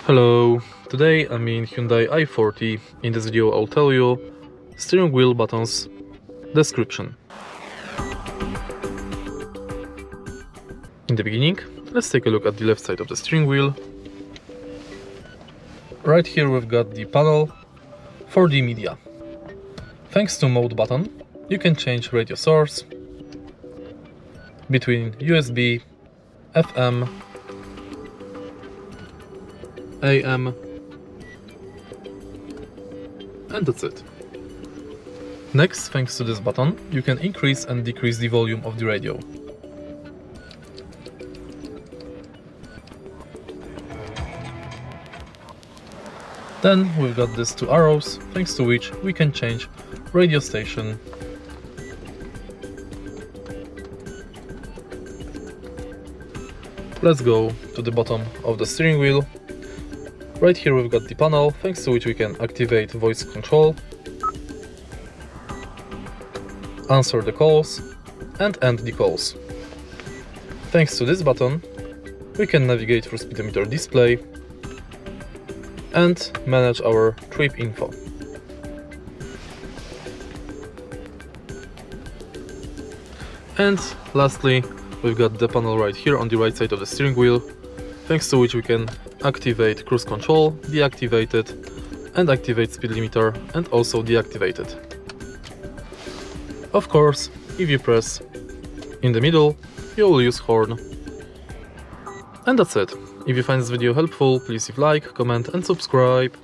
Hello, today I'm in Hyundai i40. In this video I'll tell you steering wheel buttons description. In the beginning, let's take a look at the left side of the steering wheel. Right here we've got the panel for the media. Thanks to mode button, you can change radio source between USB, FM, AM, and that's it. Next, thanks to this button, you can increase and decrease the volume of the radio. Then we've got these two arrows, thanks to which we can change radio station. Let's go to the bottom of the steering wheel. Right here we've got the panel, thanks to which we can activate voice control, answer the calls, and end the calls. Thanks to this button, we can navigate through speedometer display and manage our trip info. And lastly, we've got the panel right here on the right side of the steering wheel, thanks to which we can activate cruise control, deactivate it, and activate speed limiter, and also deactivate it. Of course, if you press in the middle, you will use horn. And that's it. If you find this video helpful, please leave like, comment and subscribe.